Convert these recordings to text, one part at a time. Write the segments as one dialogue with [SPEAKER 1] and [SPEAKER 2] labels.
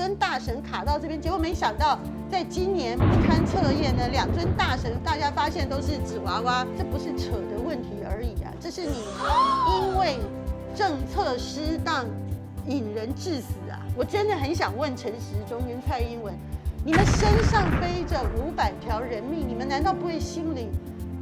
[SPEAKER 1] 尊大神卡到这边，结果没想到在今年不堪测验呢，2尊大神大家发现都是纸娃娃，这不是扯的问题而已啊，这是你因为政策失当引人致死啊！我真的很想问陈时中跟蔡英文，你们身上背着500条人命，你们难道不会心里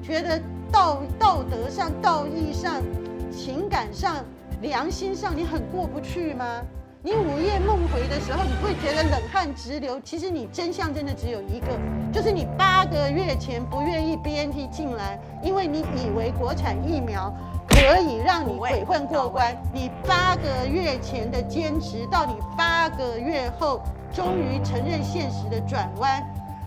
[SPEAKER 1] 觉得道德上、道义上、情感上、良心上，你很过不去吗？你午夜梦回的时候，你不会觉得冷汗直流？其实你真相真的只有一个，就是你8个月前不愿意 BNT 进来，因为你以为国产疫苗可以让你鬼混过关。你8个月前的坚持，到你8个月后终于承认现实的转弯。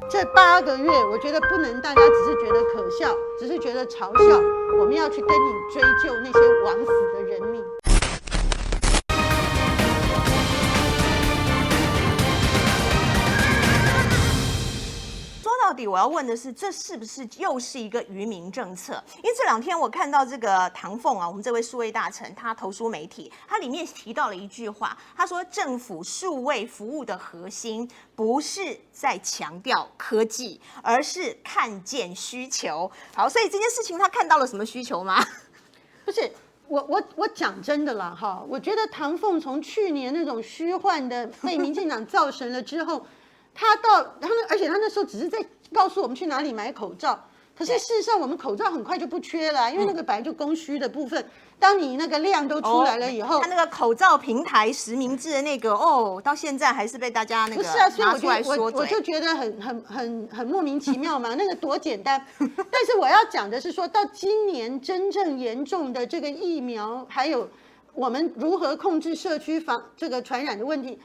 [SPEAKER 1] 这8个月，我觉得不能大家只是觉得可笑，只是觉得嘲笑，我们要去跟你追究那些枉死的人命。
[SPEAKER 2] 到底我要问的是，这是不是又是一个愚民政策？因为这2天我看到这个唐凤啊，我们这位数位大臣，他投书媒体，他里面提到了一句话，他说政府数位服务的核心不是在强调科技，而是看见需求。好，所以这件事情他看到了什么需求吗？
[SPEAKER 1] 不是。我讲真的啦哈，我觉得唐凤从去年那种虚幻的被民进党造神了之后，而且他那时候只是在告诉我们去哪里买口罩，可是事实上我们口罩很快就不缺了，因为那个本来就供需的部分，当你那个量都出来了以后，
[SPEAKER 2] 他那个口罩平台实名制的那个到现在还是被大家那个拿出来说嘴。
[SPEAKER 1] 我就觉得很莫名其妙嘛，那个多简单。但是我要讲的是说，到今年真正严重的这个疫苗，还有我们如何控制社区这个传染的问题，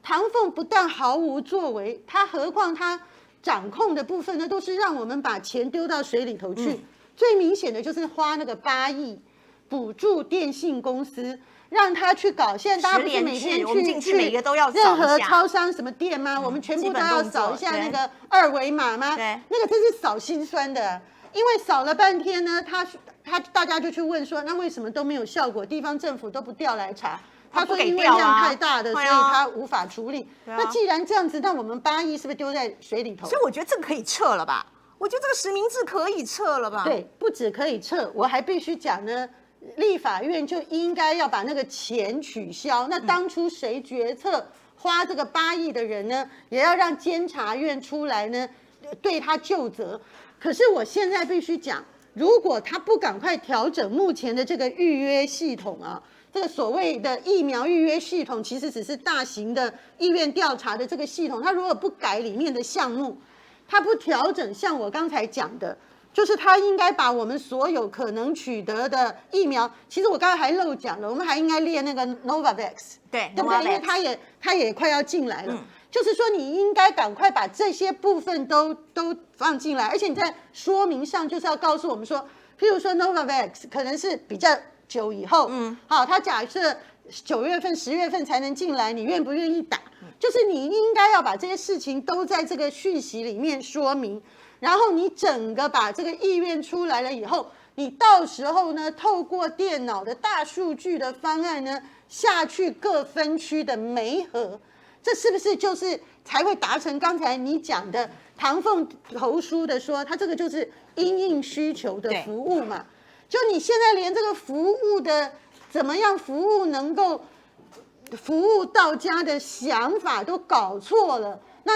[SPEAKER 1] 唐凤不但毫无作为，何况他掌控的部分呢，都是让我们把钱丢到水里头去。最明显的就是花那个8亿补助电信公司，让他去搞。现在大家不是每天去
[SPEAKER 2] 每个都要
[SPEAKER 1] 任何超商什么店吗？我们全部都要扫一下那个2维码吗？那个真是扫心酸的，因为扫了半天呢，大家就去问说，那为什么都没有效果？地方政府都不调来查。他说因为量太大的，所以他无法处理。那既然这样子，那我们8亿是不是丢在水里头？
[SPEAKER 2] 所以我觉得这个可以撤了吧？我觉得这个实名制可以撤了吧？
[SPEAKER 1] 对，不止可以撤，我还必须讲呢，立法院就应该要把那个钱取消。那当初谁决策花这个8亿的人呢，也要让监察院出来呢，对他就责。可是我现在必须讲，如果他不赶快调整目前的这个预约系统啊。这个所谓的疫苗预约系统，其实只是大型的意愿调查的这个系统。它如果不改里面的项目，它不调整，像我刚才讲的，就是它应该把我们所有可能取得的疫苗，其实我刚才还漏讲了，我们还应该列那个 Novavax， 对不对？因为它也快要进来了。就是说，你应该赶快把这些部分都放进来，而且你在说明上就是要告诉我们说，譬如说 Novavax 可能是比较久以后，好，他假设9月份、10月份才能进来，你愿不愿意打？就是你应该要把这些事情都在这个讯息里面说明，然后你整个把这个意愿出来了以后，你到时候呢，透过电脑的大数据的方案呢，下去各分区的媒合，这是不是就是才会达成刚才你讲的唐凤投书的说，他这个就是因应需求的服务嘛？就你现在连这个服务的怎么样服务能够服务到家的想法都搞错了，那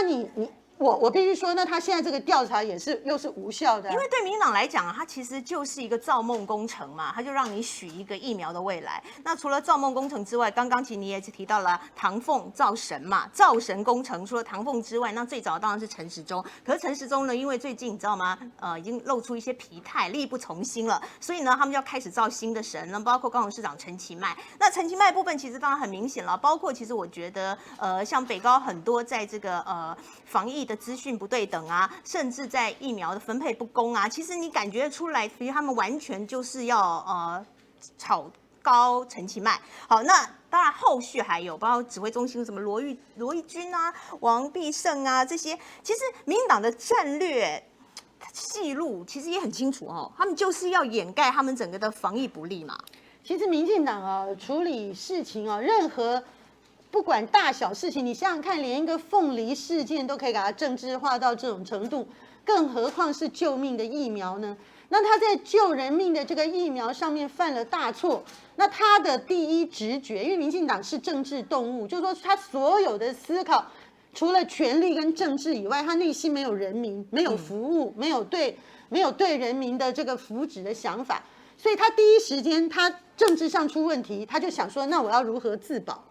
[SPEAKER 1] 我必须说，那他现在这个调查又是无效的，
[SPEAKER 2] 因为对民进党来讲啊，它其实就是一个造梦工程嘛，它就让你许一个疫苗的未来。那除了造梦工程之外，刚刚其实你也提到了唐凤造神嘛，造神工程。除了唐凤之外，那最早当然是陈时中。可是陈时中呢，因为最近你知道吗？已经露出一些疲态，力不从心了，所以呢，他们就要开始造新的神了，包括高雄市长陈其迈。那陈其迈部分其实当然很明显了，包括其实我觉得像北高很多在这个防疫的资讯不对等啊，甚至在疫苗的分配不公啊，其实你感觉出来，其实他们完全就是要炒高陈其迈。好，那当然后续还有包括指挥中心什么罗义军啊、王必胜啊这些，其实民进党的战略戏路其实也很清楚哦，他们就是要掩盖他们整个的防疫不力嘛。
[SPEAKER 1] 其实民进党啊处理事情啊，任何不管大小事情，你想想看，连一个凤梨事件都可以给它政治化到这种程度，更何况是救命的疫苗呢？那他在救人命的这个疫苗上面犯了大错，那他的第一直觉，因为民进党是政治动物，就是说他所有的思考，除了权力跟政治以外，他内心没有人民，没有服务，没有对人民的这个福祉的想法，所以他第一时间他政治上出问题，他就想说，那我要如何自保？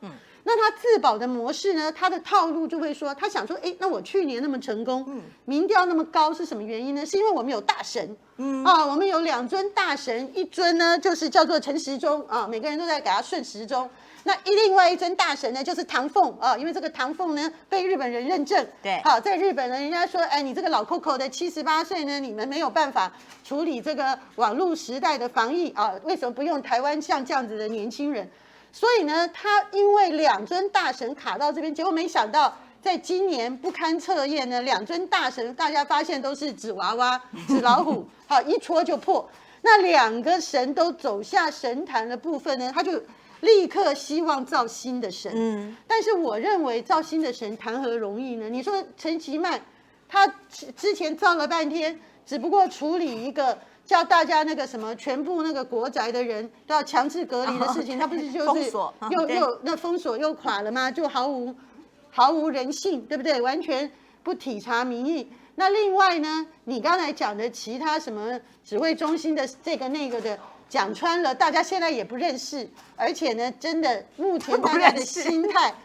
[SPEAKER 1] 那他自保的模式呢？他的套路就会说，他想说，那我去年那么成功，民调那么高是什么原因呢？是因为我们有大神，我们有2尊大神，一尊呢就是叫做陈时中啊，每个人都在给他顺时钟。那另外一尊大神呢，就是唐凤啊，因为这个唐凤呢被日本人认证，
[SPEAKER 2] 对，
[SPEAKER 1] 好，在日本呢，人家说，你这个老 Coco 的78岁呢，你们没有办法处理这个网络时代的防疫啊，为什么不用台湾像这样子的年轻人？所以呢，他因为2尊大神卡到这边，结果没想到，在今年不堪测验呢，2尊大神大家发现都是纸娃娃、纸老虎，好一戳就破。那2个神都走下神坛的部分呢，他就立刻希望造新的神。但是我认为造新的神谈何容易呢？你说陈其迈，他之前造了半天，只不过处理一个。叫大家那个什么，全部那个国宅的人都要强制隔离的事情，他不是就是
[SPEAKER 2] 封锁
[SPEAKER 1] 又那封锁又垮了吗？就毫无人性，对不对？完全不体察民意。那另外呢，你刚才讲的其他什么指挥中心的这个那个的，讲穿了，大家现在也不认识，而且呢，真的目前大家的心态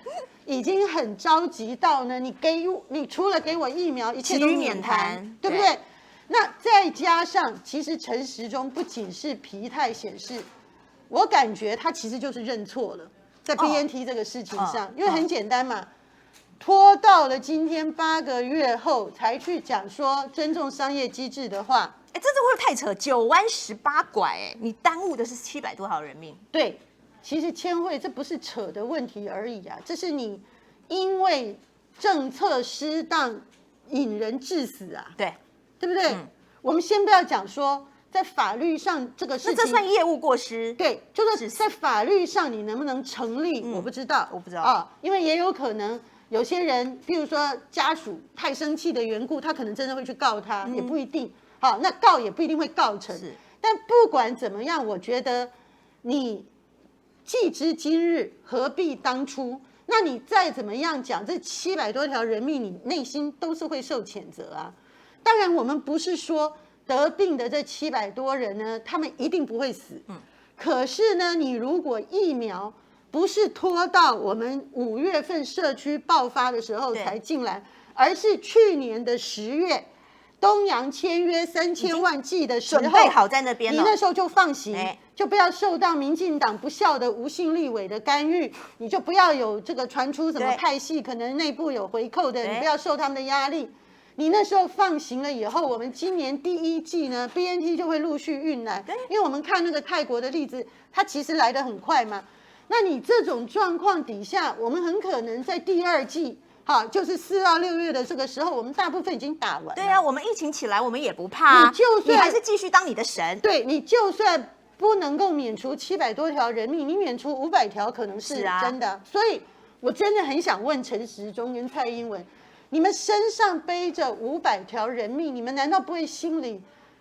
[SPEAKER 1] 已经很着急到呢，你除了给我疫苗，一切都免谈，对不对？那再加上，其实陈时中不仅是疲态显示，我感觉他其实就是认错了，在 BNT 这个事情上，因为很简单嘛，拖到了今天8个月后才去讲说尊重商业机制的话，
[SPEAKER 2] 这会不会太扯？9弯18拐，你耽误的是700多条人命。
[SPEAKER 1] 对，其实千惠这不是扯的问题而已啊，这是你因为政策失当引人致死啊。对不对？我们先不要讲说在法律上这个事情，
[SPEAKER 2] 那这算业务过失？
[SPEAKER 1] 对，就是在法律上你能不能成立，我不知道啊，因为也有可能有些人，比如说家属太生气的缘故，他可能真的会去告他，也不一定。好，那告也不一定会告成。但不管怎么样，我觉得你既知今日，何必当初？那你再怎么样讲，这700多条人命，你内心都是会受谴责啊。当然，我们不是说得病的这700多人呢，他们一定不会死。可是呢，你如果疫苗不是拖到我们5月份社区爆发的时候才进来，而是去年的10月，东洋签约3000万剂的时候，
[SPEAKER 2] 准备好在那边了，
[SPEAKER 1] 你那时候就放行，就不要受到民进党不孝的无姓立委的干预，你就不要有这个传出什么派系可能内部有回扣的，你不要受他们的压力。你那时候放行了以后，我们今年第1季呢 ，BNT 就会陆续运来，因为我们看那个泰国的例子，它其实来得很快嘛。那你这种状况底下，我们很可能在第2季，就是4到6月的这个时候，我们大部分已经打完了。
[SPEAKER 2] 对啊，我们疫情起来，我们也不怕，你还是继续当你的神。
[SPEAKER 1] 对，你就算不能够免除700多条人命，你免除500条可能是真的。所以我真的很想问陈时中跟蔡英文。你们身上背着500条人命，你们难道不会心里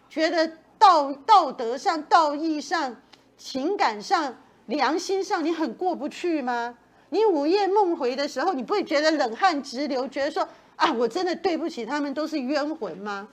[SPEAKER 1] 觉得道德上、道义上、情感上、良心上，你很过不去吗？你午夜梦回的时候，你不会觉得冷汗直流，觉得说啊，我真的对不起他们，都是冤魂吗？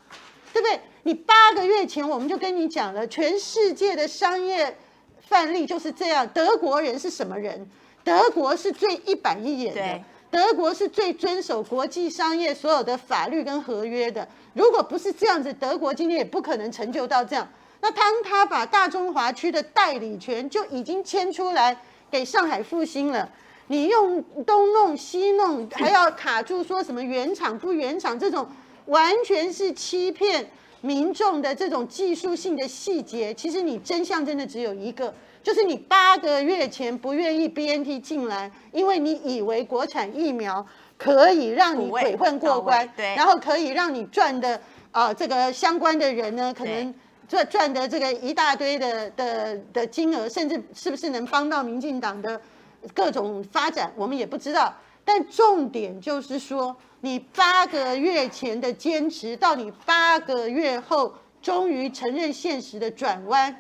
[SPEAKER 1] 对不对？你8个月前我们就跟你讲了，全世界的商业范例就是这样。德国人是什么人？德国是最一板一眼的。德国是最遵守国际商业所有的法律跟合约的。如果不是这样子，德国今天也不可能成就到这样。那当他把大中华区的代理权就已经签出来给上海复兴了，你用东弄西弄，还要卡住说什么原厂不原厂，这种完全是欺骗民众的这种技术性的细节。其实你真相真的只有一个。就是你8个月前不愿意 BNT 进来，因为你以为国产疫苗可以让你鬼混过关，然后可以让你赚的这个相关的人呢，可能赚的这个一大堆的金额，甚至是不是能帮到民进党的各种发展我们也不知道，但重点就是说，你8个月前的坚持，到你8个月后终于承认现实的转弯，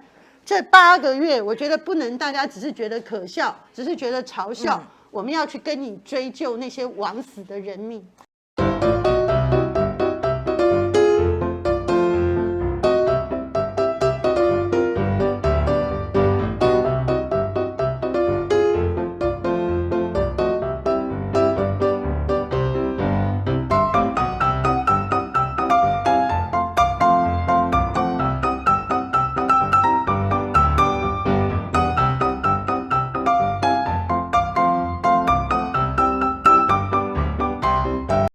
[SPEAKER 1] 这8个月，我觉得不能大家只是觉得可笑，只是觉得嘲笑，我们要去跟你追究那些枉死的人命。